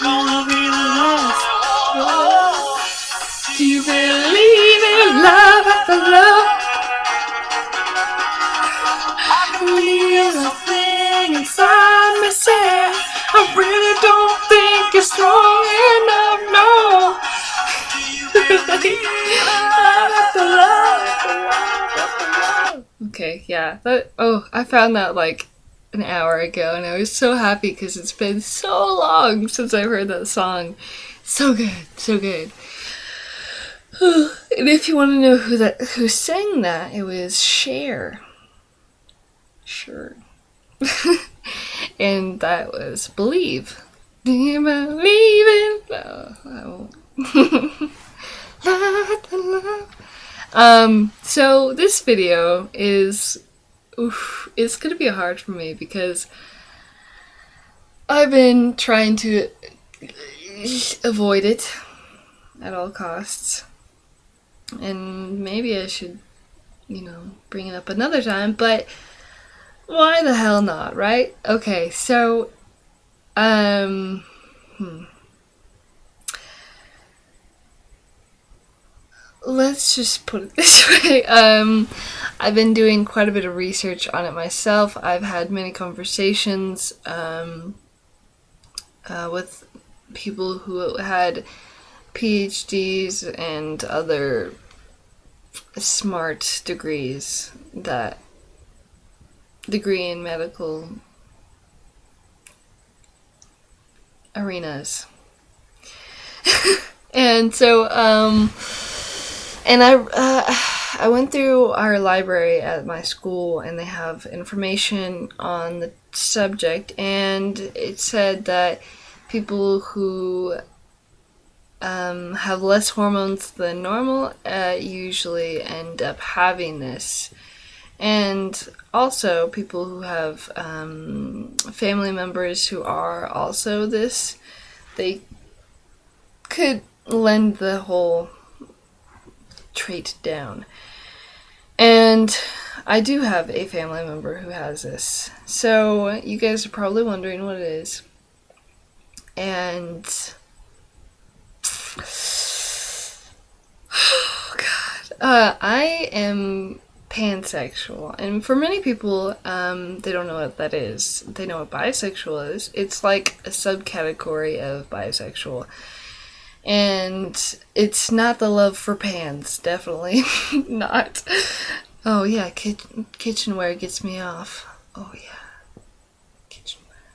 Gonna be the last. Do you believe in love after love? I believe something inside me says I really don't think it's strong enough, no. Do you believe in love after love? Okay, yeah. I found that like an hour ago, and I was so happy because it's been so long since I've heard that song. So good, so good. And if you want to know who sang that, it was Cher. Sure. And that was Believe. Do you believe in love? So this video is it's gonna be hard for me because I've been trying to avoid it at all costs. And maybe I should, bring it up another time, but why the hell not, right? Okay, so, let's just put it this way. I've been doing quite a bit of research on it myself. I've had many conversations with people who had PhDs and other smart degrees that degree in medical arenas. And so, and I went through our library at my school, and they have information on the subject, and it said that people who have less hormones than normal usually end up having this. And also people who have family members who are also this, they could lend the whole trait down. And I do have a family member who has this. So you guys are probably wondering what it is. And oh god, I am pansexual, and for many people, they don't know what that is. They know what bisexual is. It's like a subcategory of bisexual, and it's not the love for pans, definitely not. Oh yeah, kitchenware gets me off. Oh yeah, kitchenware.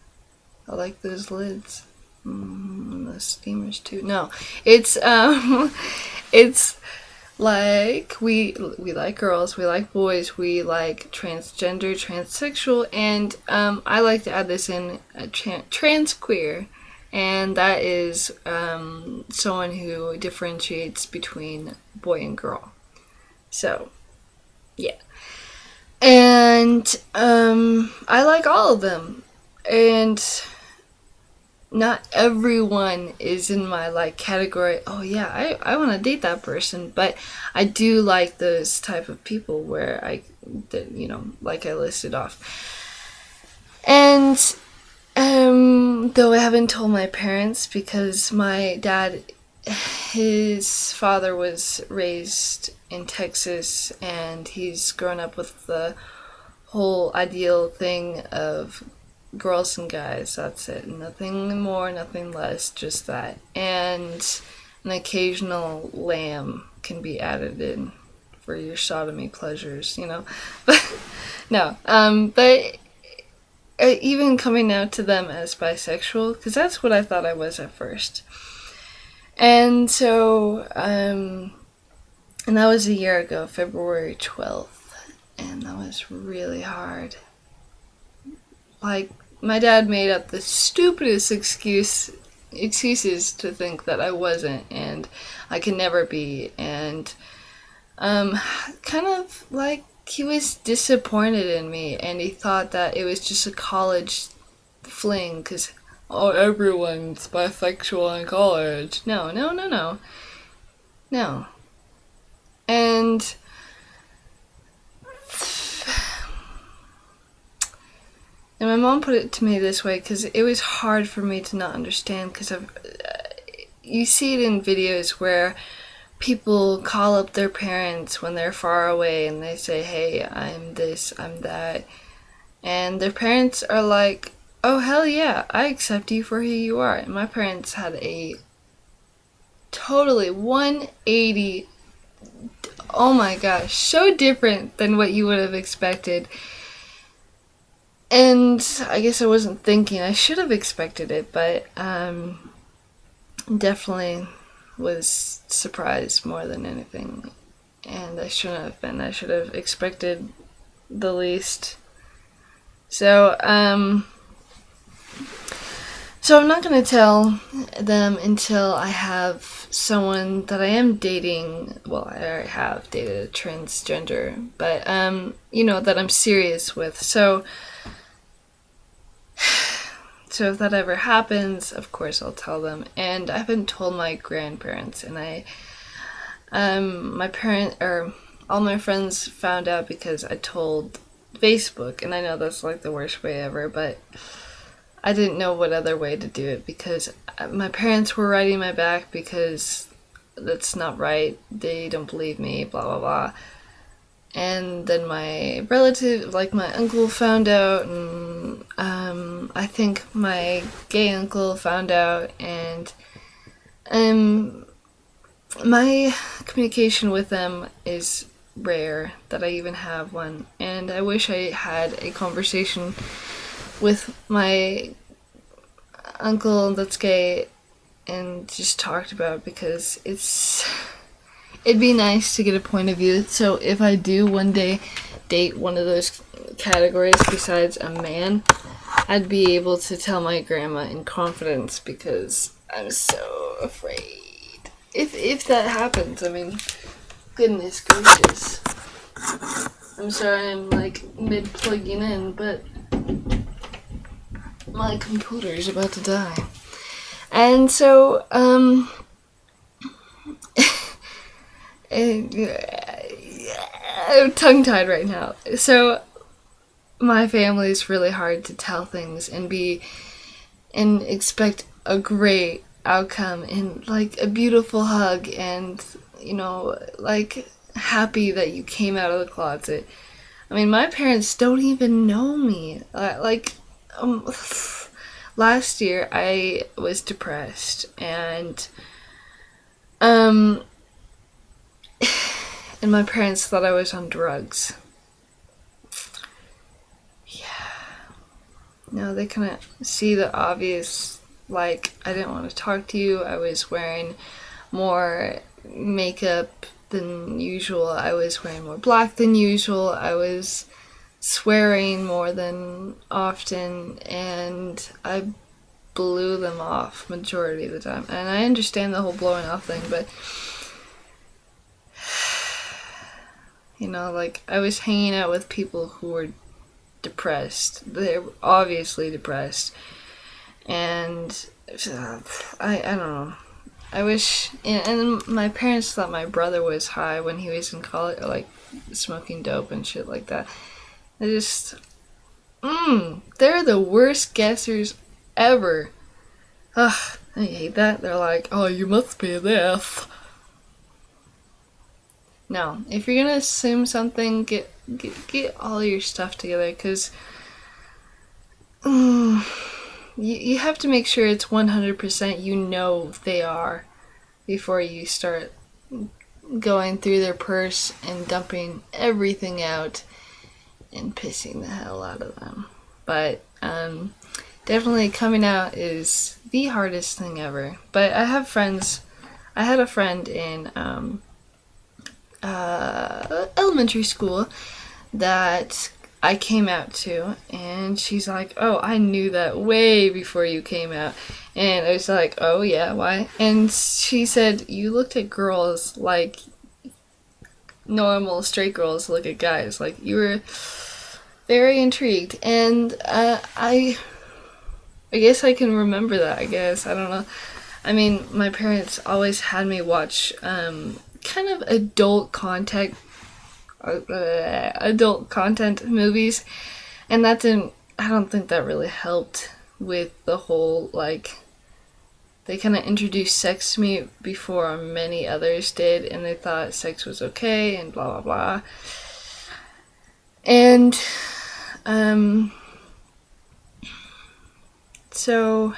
I like those lids. Those steamers too. No, it's it's like we like girls, we like boys, we like transgender, transsexual, and I like to add this in trans queer, and that is someone who differentiates between boy and girl. So yeah, and I like all of them, and not everyone is in my like category. Oh yeah, I want to date that person, but I do like those type of people where like I listed off. And though I haven't told my parents, because my dad, his father was raised in Texas, and he's grown up with the whole ideal thing of girls and guys, that's it. Nothing more, nothing less, just that. And an occasional lamb can be added in for your sodomy pleasures, But no, but even coming out to them as bisexual, because that's what I thought I was at first. And so, and that was a year ago, February 12th, and that was really hard. Like, my dad made up the stupidest excuses to think that I wasn't, and I could never be, and kind of like he was disappointed in me, and he thought that it was just a college fling, because everyone's bisexual in college. No. And my mom put it to me this way because it was hard for me to not understand, because you see it in videos where people call up their parents when they're far away and they say, hey, I'm this, I'm that. And their parents are like, oh, hell yeah, I accept you for who you are. And my parents had a totally 180, oh my gosh, so different than what you would have expected. And I guess I wasn't thinking. I should have expected it, but definitely was surprised more than anything. And I shouldn't have been. I should have expected the least. So I'm not going to tell them until I have someone that I am dating. Well, I already have dated a transgender, but, that I'm serious with. So if that ever happens, of course I'll tell them. And I haven't told my grandparents, and all my friends found out because I told Facebook, and I know that's like the worst way ever, but I didn't know what other way to do it, because my parents were writing my back because that's not right, they don't believe me, blah blah blah. And then my relative, like my uncle, found out, and I think my gay uncle found out, and my communication with them is rare, that I even have one. And I wish I had a conversation with my uncle that's gay and just talked about it, because it'd be nice to get a point of view. So if I do one day date one of those categories besides a man, I'd be able to tell my grandma in confidence, because I'm so afraid. If that happens, I mean, goodness gracious. I'm sorry I'm like mid-plugging in, but my computer is about to die. And so, I'm tongue-tied right now. So, my family is really hard to tell things and expect a great outcome and like a beautiful hug and, like happy that you came out of the closet. I mean, my parents don't even know me. Last year I was depressed, and and my parents thought I was on drugs. Yeah. No, they couldn't see the obvious, like, I didn't want to talk to you. I was wearing more makeup than usual. I was wearing more black than usual. I was swearing more than often, and I blew them off majority of the time. And I understand the whole blowing off thing, but like, I was hanging out with people who were depressed. They're obviously depressed, and I don't know. I wish, and my parents thought my brother was high when he was in college, like smoking dope and shit like that. They just, they're the worst guessers ever. Ugh, I hate that. They're like, oh, you must be this. No, if you're gonna assume something, get all your stuff together, because you have to make sure it's 100% they are, before you start going through their purse and dumping everything out and pissing the hell out of them. But definitely coming out is the hardest thing ever. But I have friends. I had a friend in elementary school that I came out to, and she's like, oh, I knew that way before you came out. And I was like, oh yeah, why? And she said, you looked at girls like normal straight girls look at guys. Like, you were very intrigued. And I guess I can remember that, I guess. I don't know. I mean, my parents always had me watch kind of adult content movies, and that didn't I don't think that really helped with the whole, like, they kind of introduced sex to me before many others did, and they thought sex was okay and blah blah blah. And um so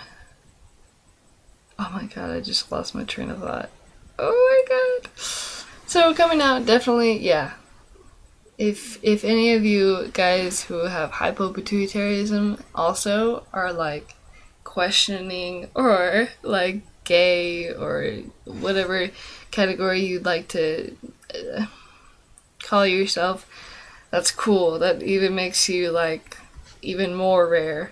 oh my god, I just lost my train of thought. Oh my god. So coming out, definitely, yeah. If any of you guys who have hypopituitarism also are like questioning or like gay or whatever category you'd like to call yourself, that's cool. That even makes you like even more rare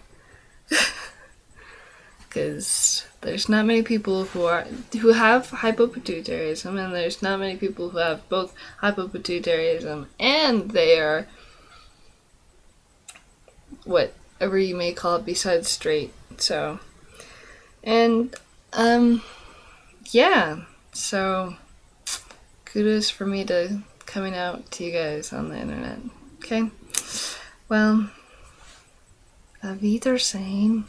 because there's not many people who have hypopituitarism, and there's not many people who have both hypopituitarism and they are whatever you may call it besides straight. So, and yeah, so kudos for me to coming out to you guys on the internet. Okay, well, auf Wiedersehen.